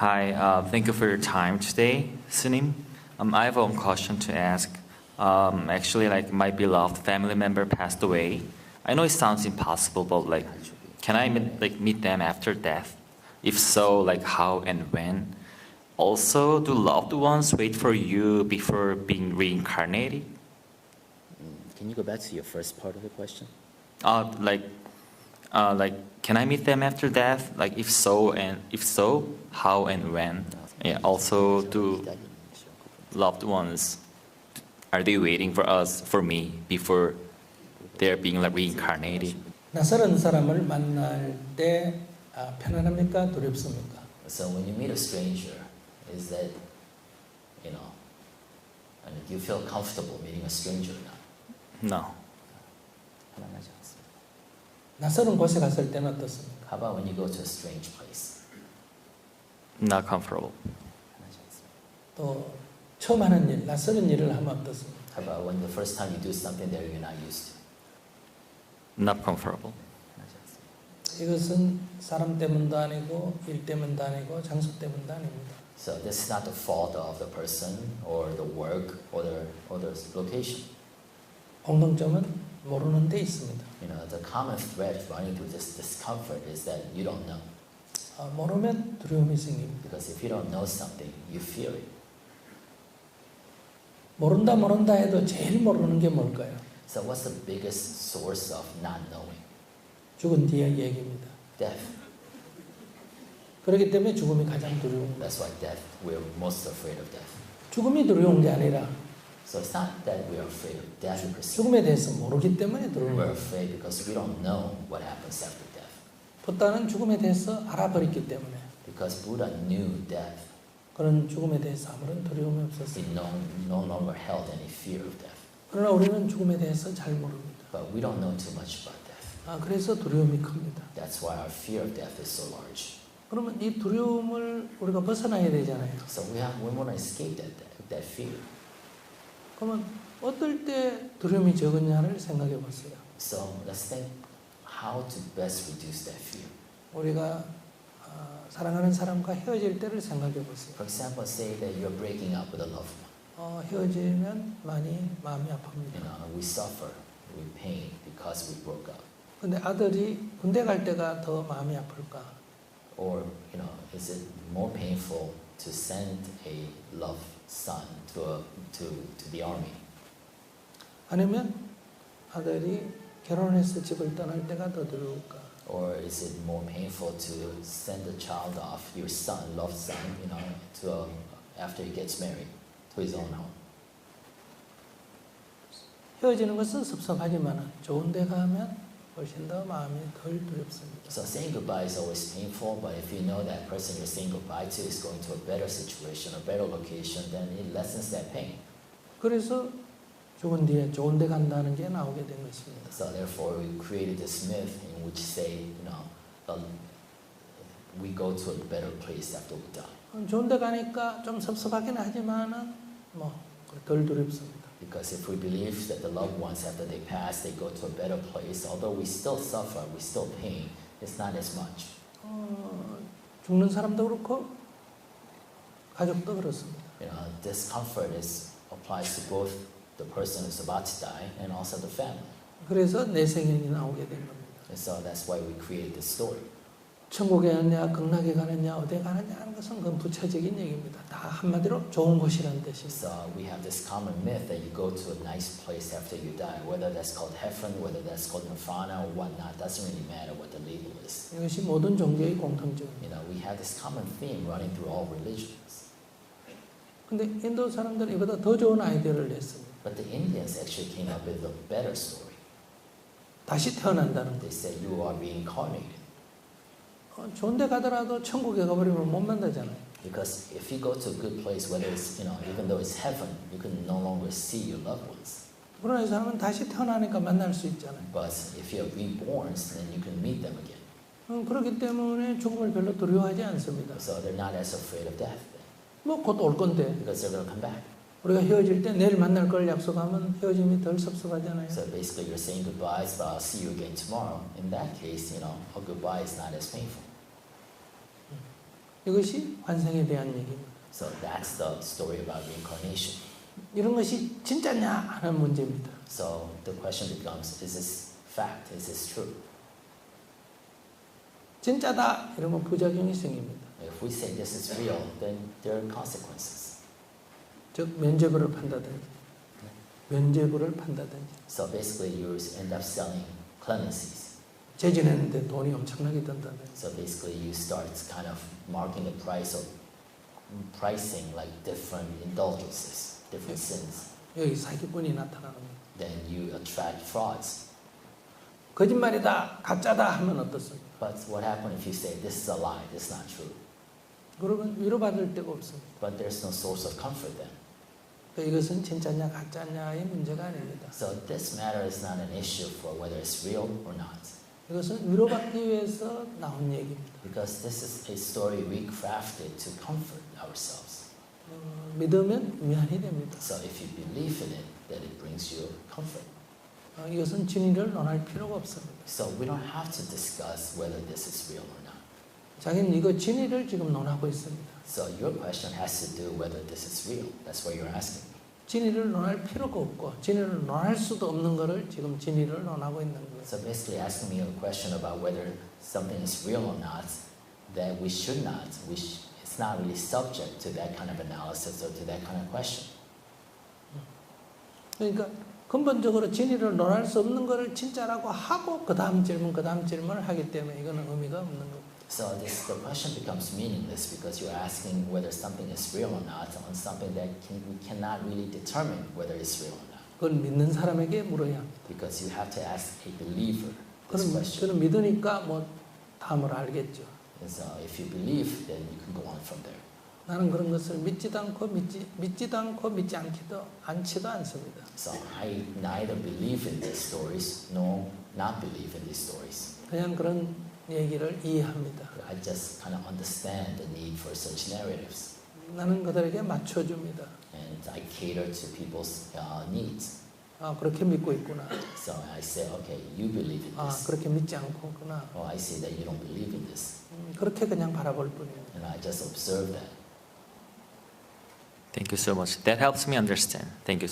Hi, thank you for your time today, Sunim. I have one question to ask. Actually, like my beloved family member passed away. I know it sounds impossible, but like, can I meet them after death? If so, like how and when? Also, do loved ones wait for you before being reincarnated? Can you go back to your first part of the question? Uh, like, can I meet them after death? Like, if so, how and when? Yeah. Also, do loved ones are they waiting for us, for me, before they're being like reincarnated? 낯선 사람을 만날 때 편안합니까? 두렵습니까? So when you meet a stranger, is that, and do you feel comfortable meeting a stranger or not? No, 편안하지 않습니다. 낯선 곳에 갔을 때는 어떻습니까? How about when you go to a strange place? not comfortable. 편하지 않습니다. 또 처음 하는 일, 낯선 일을 하면 어떻습니까? How about when the first time you do something that you're not used to? Not comfortable. 편하지 않습니다. 이것은 사람 때문도 아니고 일 때문도 아니고 장소 때문도 아닙니다. So this is not the fault of the person or the work or the location. 공통점은 모르는 데 있습니다. The common thread running through this discomfort is that you don't know. 모르면 두려움이 생깁니다. Because if you don't know something, you fear it. 모른다 해도 제일 모르는 게 뭘까요? So what's the biggest source of not knowing? 죽은 뒤의 얘기입니다. Death. 그렇기 때문에 죽음이 가장 두려운 That's why death, we're most afraid of death. 죽음이 두려운 게 아니라 So it's not that we're afraid of death per se. 죽음에 대해서 모르기 때문에 두려운 We're 거예요. afraid because we don't know what happens after death. 부다는 죽음에 대해서 알아버렸기 때문에 Because Buddha knew death, 그런 죽음에 대해서 아무런 두려움이 he 없었어요. no longer held any fear of death. 그러나 우리는 죽음에 대해서 잘 모릅니다. But we don't know too much about death. 그래서 두려움이 큽니다. That's why our fear of death is so large. 그러면 이 두려움을 우리가 벗어나야 되잖아요. So we want to escape that fear. 그러면 어떨 때 두려움이 적었냐를 생각해 보세요. So let's think how to best reduce that fear. 우리가 사랑하는 사람과 헤어질 때를 생각해 보세요. For example, say that you're breaking up with a loved one. 헤어지면 많이 마음이 아픕니다. We suffer, we pain because we broke up. 근데 아들이 군대 갈 때가 더 마음이 아플까? Or, is it more painful to send a loved son to the army? 아니면 아들이 결혼해서 집을 떠날 때가 더 두려울까? Or is it more painful to send the child off, your son, loved son, after he gets married, to his own home? 헤어지는 것은 섭섭하지만 좋은 데 가면 훨씬 더 마음이 덜 두렵습니다. So saying goodbye is always painful, but if you know that person you're saying goodbye to is going to a better situation, a better location, then it lessens that pain. 그래서 죽은 뒤에 좋은 데 간다는 게 나오게 된 것입니다. So therefore, we created this myth in which say, we go to a better place after we die. 좋은 데 가니까 좀 섭섭하긴 하지만은 덜 두렵습니다. Because if we believe that the loved ones after they pass, they go to a better place, although we still suffer, we still pain, it's not as much. 죽는 사람도 그렇고 가족도 그렇습니다. Discomfort applies to both the person who's about to die and also the family. 그래서 내생연이 나오게 된 겁니다. And so that's why we created this story. 천국에 가느냐, 극락에 가느냐, 어디에 가느냐 하는 것은 그건 부차적인 얘기입니다. 다 한마디로 좋은 곳이라는 뜻입니다. So we have this common myth that you go to a nice place after you die, whether that's called heaven, whether that's called nirvana or whatnot, doesn't really matter what the label is. 이것이 모든 종교의 공통점입니다. We have this common theme running through all religions. 근데 인도 사람들은 이보다 더 좋은 아이디어를 냈습니다. But the Indians actually came up with a better story. 다시 태어난다는 것. They said you are reincarnated. 좋은 데 가더라도 천국에 가버리면 못 만나잖아요. Because if you go to a good place, whether it's, even though it's heaven, you can no longer see your loved ones. 그러나 이 사람은 다시 태어나니까 만날 수 있잖아요. But if you're reborn, then you can meet them again. 그렇기 때문에 죽음을 별로 두려워하지 않습니다. So they're not as afraid of death then. 곧 올 건데. Because they're going to come back. 우리가 헤어질 때 내일 만날 걸 약속하면 헤어짐이 덜 섭섭하잖아요. So basically you're saying goodbyes, but I'll see you again tomorrow. In that case, a goodbye is not as painful. 이것이 환생에 대한 얘기입니다. So that's the story about reincarnation. 이런 것이 진짜냐 하는 문제입니다. So the question becomes, is this fact? Is this true? 진짜다 이러면 부작용이 생깁니다. If we say this is real, then there are consequences. 즉 면죄부를 판다든지 면죄부를 판다든지 So basically you end up selling clemencies. 재진했는데 돈이 엄청나게 든다든지 So basically you start kind of marking the price of pricing like different indulgences, different sins. 여기 사기꾼이 나타나는 거예요. Then you attract frauds. 거짓말이다 가짜다 하면 어떻습니까? But what happens if you say this is a lie, this is not true? 그러면 위로받을 데가 없습니다. But there's no source of comfort then. 그러니까 이것은 진짜냐 가짜냐의 문제가 아닙니다. So this matter is not an issue for whether it's real or not. 이것은 위로받기 위해서 나온 얘기입니다. Because this is a story we crafted to comfort ourselves. 믿으면 위안이 됩니다. So if you believe in it, then it brings you comfort. 이것은 진위를 논할 필요가 없습니다. So we don't have to discuss whether this is real or not. 자기는 이거 진위를 지금 논하고 있습니다. So your question has to do whether this is real. That's what you're asking me. 진위를 논할 필요가 없고 진위를 논할 수도 없는 것을 지금 진위를 논하고 있는 거예요. So basically asking me a question about whether something is real or not, that we should not, it's not really subject to that kind of analysis or to that kind of question. 그러니까 근본적으로 진위를 논할 수 없는 것을 진짜라고 하고 그 다음 질문을 하기 때문에 이거는 의미가 없는 겁니다. So the question becomes meaningless because you're asking whether something is real or not on something that we cannot really determine whether it's real or not. 그건 믿는 사람에게 물어야 합니다. Because you have to ask a believer this question. 그럼 믿으니까 뭐 다음을 알겠죠. And so if you believe, then you can go on from there. 나는 그런 것을 믿지도 않고 믿지 않지도 않습니다. So I neither believe in these stories nor not believe in these stories. 그냥 그런 얘기를 이해합니다. I just kind of understand the need for such narratives, 나는 그들에게 맞춰줍니다. and I cater to people's needs. 그렇게 믿고 있구나. So I say, okay, you believe in this. 그렇게 믿지 않고 있구나. Or I say that you don't believe in this, 그렇게 그냥 바라볼 뿐입니다. and I just observe that. Thank you so much. That helps me understand. Thank you.